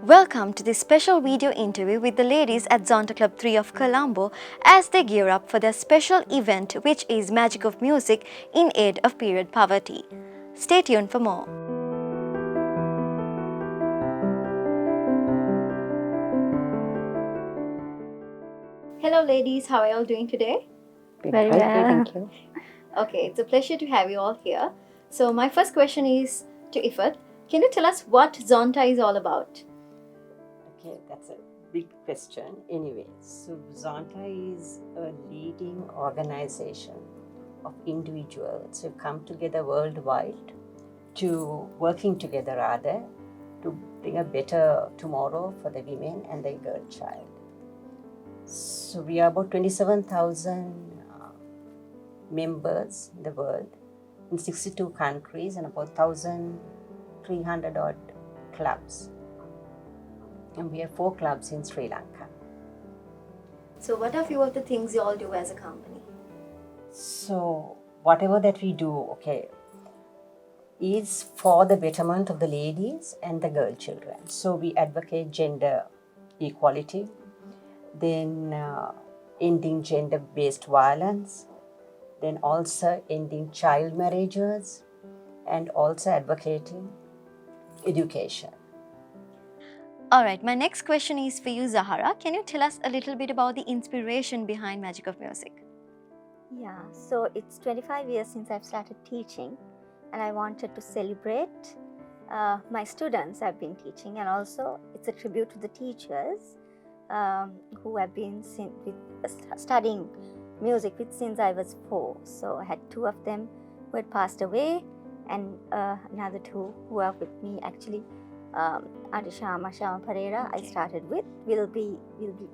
Welcome to this special video interview with the ladies at Zonta Club 3 of Colombo as they gear up for their special event, which is Magic of Music in aid of period poverty. Stay tuned for more. Hello ladies, how are you all doing today? Very well. Thank you. Okay, it's a pleasure to have you all here. So my first question is to Ifeth. Can you tell us what Zonta is all about? Okay, that's a big question. Anyway, so Zonta is a leading organization of individuals who come together worldwide working together rather, to bring a better tomorrow for the women and the girl child. So we are about 27,000 members in the world in 62 countries and about 1,300 odd clubs. And we have 4 clubs in Sri Lanka. So what are few of the things you all do as a company? So whatever that we do, is for the betterment of the ladies and the girl children. So we advocate gender equality, then ending gender-based violence, then also ending child marriages, and also advocating education. Alright, my next question is for you, Zahara. Can you tell us a little bit about the inspiration behind Magic of Music? Yeah, so it's 25 years since I've started teaching, and I wanted to celebrate my students I've been teaching, and also it's a tribute to the teachers who have been studying music with since I was 4. So I had 2 of them who had passed away, and another 2 who are with me actually. Tamara Perera, I started with, will be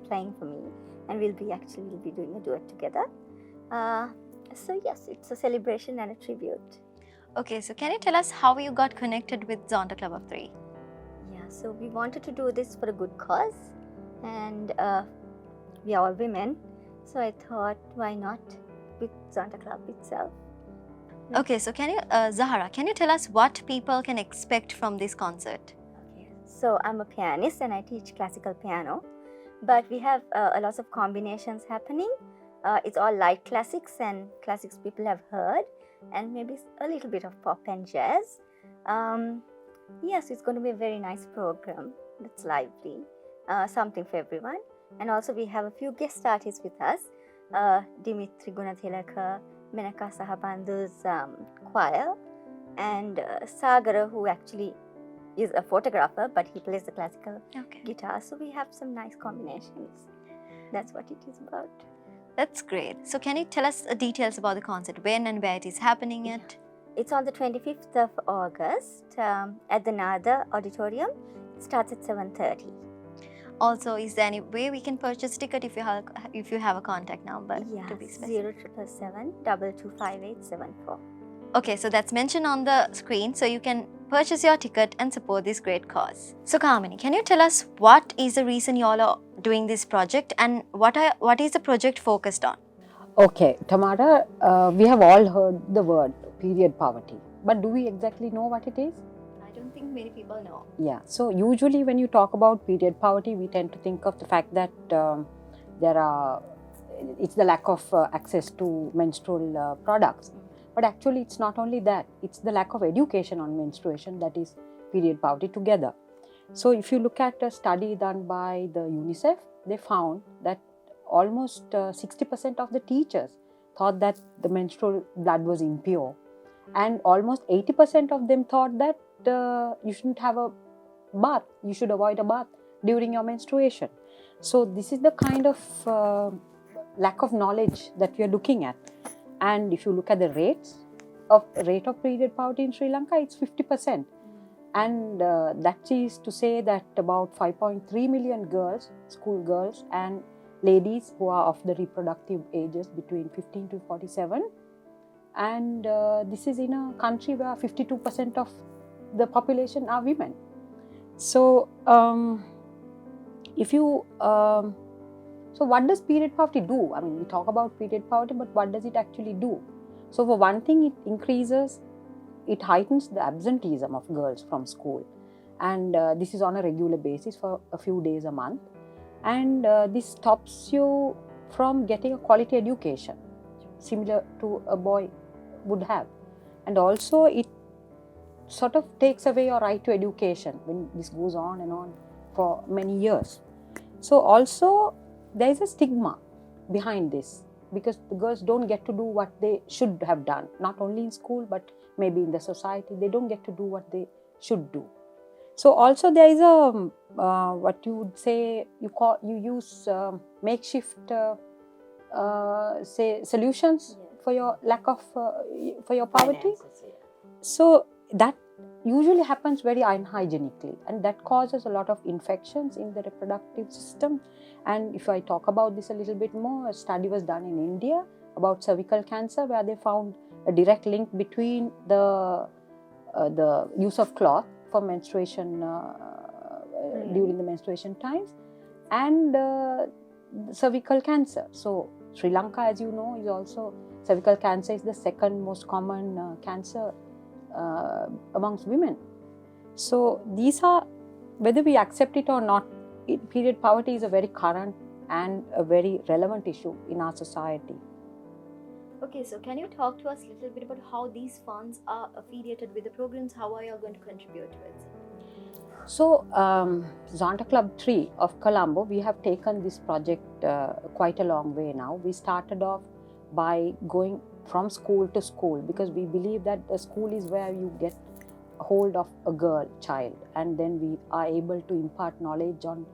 playing for me, and we'll be doing a duet together. So yes, it's a celebration and a tribute. Okay, so can you tell us how you got connected with Zonta Club of 3? Yeah, so we wanted to do this for a good cause, and we are all women, so I thought, why not with Zonta Club itself? Okay, so can you, Zahara, can you tell us what people can expect from this concert? Okay, so I'm a pianist and I teach classical piano, but we have a lot of combinations happening. It's all light classics, and classics people have heard, and maybe a little bit of pop and jazz. Yes, it's going to be a very nice program. That's lively, something for everyone. And also we have a few guest artists with us. Dimitri Gunathilaka, Menaka Sahabandu's choir, and Sagara, who actually is a photographer, but he plays the classical guitar. So we have some nice combinations. That's what it is about. That's great. So can you tell us details about the concert, when and where it is happening at? It's on the 25th of August at the Nada Auditorium. It starts at 7:30. Also, is there any way we can purchase ticket if you have a contact number? Yeah, to be specific? 0777 225874. Okay, so that's mentioned on the screen, so you can purchase your ticket and support this great cause. So Kamini, can you tell us what is the reason you all are doing this project, and what is the project focused on? Okay, Tamara, we have all heard the word period poverty, but do we exactly know what it is? I don't think many people know. Yeah, so usually when you talk about period poverty, we tend to think of the fact that it's the lack of access to menstrual products. But actually it's not only that, it's the lack of education on menstruation that is period poverty together. So if you look at a study done by the UNICEF, they found that almost 60% of the teachers thought that the menstrual blood was impure, and almost 80% of them thought that you shouldn't have a bath, you should avoid a bath during your menstruation. So this is the kind of lack of knowledge that we are looking at. And if you look at the rate of period poverty in Sri Lanka, it's 50%. And that is to say that about 5.3 million girls, school girls and ladies who are of the reproductive ages between 15 to 47. And this is in a country where 52% of the population are women. So, so what does period poverty do? I mean, we talk about period poverty, but what does it actually do? So for one thing, it heightens the absenteeism of girls from school, and this is on a regular basis for a few days a month, and this stops you from getting a quality education similar to a boy would have, and also it sort of takes away your right to education when this goes on and on for many years. So also there is a stigma behind this, because the girls don't get to do what they should have done, not only in school but maybe in the society. They don't get to do what they should do. So also there is a what you would say, you use makeshift say solutions for your lack of for your poverty. Finances, yeah. So that usually happens very unhygienically, and that causes a lot of infections in the reproductive system. And if I talk about this a little bit more, a study was done in India about cervical cancer, where they found a direct link between the use of cloth for menstruation during the menstruation times and cervical cancer. So Sri Lanka, as you know, is also, cervical cancer is the second most common cancer amongst women. So these are, whether we accept it or not, period poverty is a very current and a very relevant issue in our society. Okay, so can you talk to us a little bit about how these funds are affiliated with the programs? How are you going to contribute to it? So Zonta Club 3 of Colombo, we have taken this project quite a long way now. We started off by going from school to school, because we believe that the school is where you get hold of a girl child, and then we are able to impart knowledge on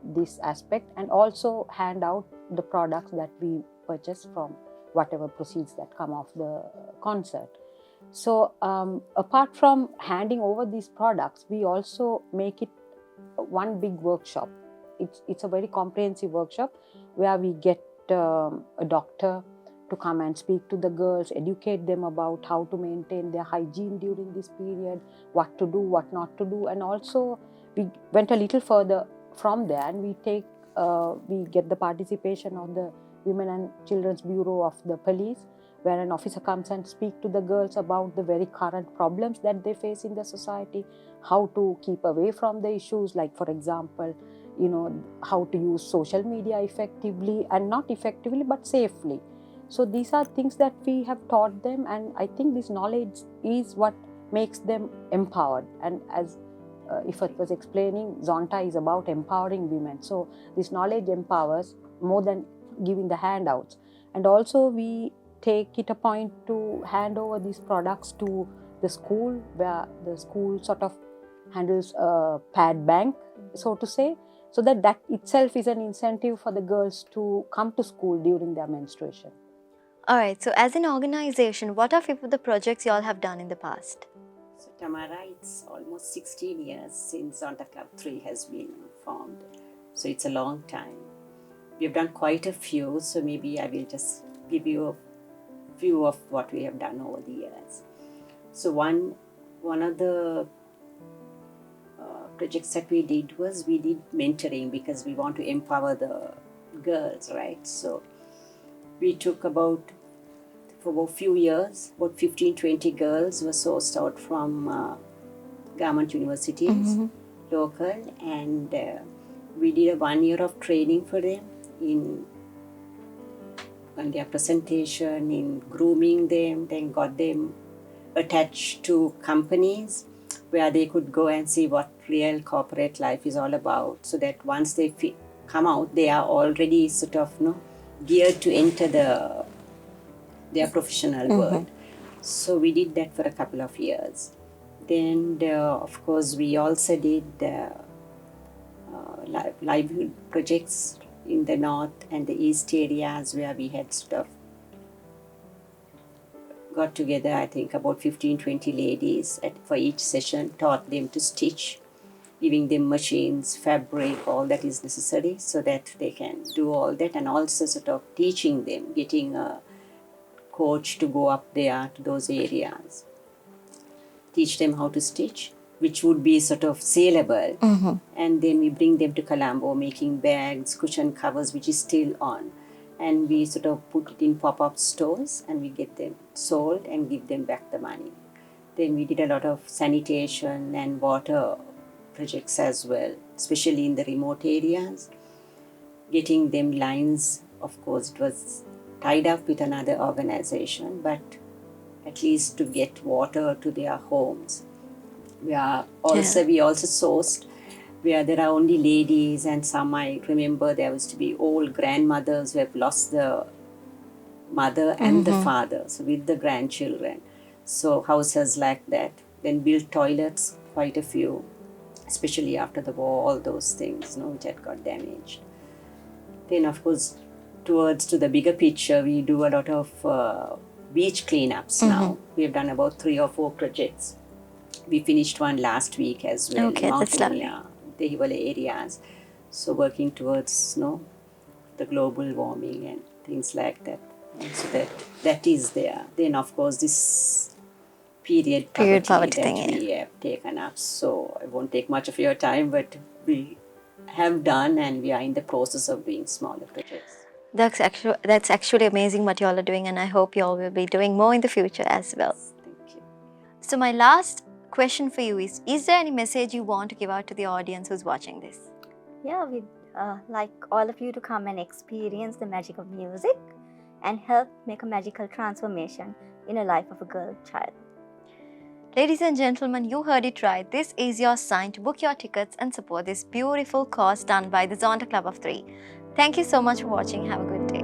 this aspect and also hand out the products that we purchase from whatever proceeds that come off the concert. So apart from handing over these products, we also make it one big workshop. It's a very comprehensive workshop where we get a doctor to come and speak to the girls, educate them about how to maintain their hygiene during this period, what to do, what not to do. And also we went a little further from there, and we get the participation of the Women and Children's Bureau of the police, where an officer comes and speaks to the girls about the very current problems that they face in the society, how to keep away from the issues, like for example, how to use social media effectively, and not effectively but safely. So these are things that we have taught them, and I think this knowledge is what makes them empowered. And as Ifeth was explaining, Zonta is about empowering women. So this knowledge empowers more than giving the handouts. And also we take it a point to hand over these products to the school, where the school sort of handles a pad bank, so to say, so that itself is an incentive for the girls to come to school during their menstruation. Alright, so as an organization, what are few of the projects you all have done in the past? So Tamara, it's almost 16 years since Zonta Club 3 has been formed. So it's a long time. We've done quite a few, so maybe I will just give you a few of what we have done over the years. So one of the projects that we did mentoring, because we want to empower the girls, right? So we took for about a few years, about 15-20 girls were sourced out from government universities, local, and we did a 1 year of training for them on their presentation, in grooming them, then got them attached to companies where they could go and see what real corporate life is all about, so that once they come out, they are already sort of geared to enter their professional world. So we did that for a couple of years. Then of course we also did livelihood projects in the north and the east areas, where we had sort of got together, I think about 15-20 ladies for each session, taught them to stitch, giving them machines, fabric, all that is necessary, so that they can do all that, and also sort of teaching them, getting a coach to go up there to those areas, teach them how to stitch, which would be sort of saleable. And then we bring them to Colombo, making bags, cushion covers, which is still on. and we sort of put it in pop-up stores and we get them sold and give them back the money. Then we did a lot of sanitation and water projects as well, especially in the remote areas. Getting them lines, of course, it was tied up with another organization, but at least to get water to their homes. We also sourced where there are only ladies, and some, I remember there was to be old grandmothers who have lost the mother and the father, so with the grandchildren. So houses like that. Then built toilets, quite a few, especially after the war, all those things, which had got damaged. Then, of course, towards to the bigger picture, we do a lot of beach cleanups now. We have done about 3 or 4 projects. We finished one last week as well, Okay, that's lovely. the Himalaya areas. So working towards the global warming and things like that. And so that is there. Then, of course, this period poverty that we have taken up. So I won't take much of your time, but we have done and we are in the process of doing smaller projects. That's actually amazing what you all are doing, and I hope you all will be doing more in the future as well. Thank you. So my last question for you is there any message you want to give out to the audience who's watching this? Yeah, we'd like all of you to come and experience the magic of music and help make a magical transformation in the life of a girl child. Ladies and gentlemen, you heard it right. This is your sign to book your tickets and support this beautiful cause done by the Zonta Club of 3. Thank you so much for watching. Have a good day.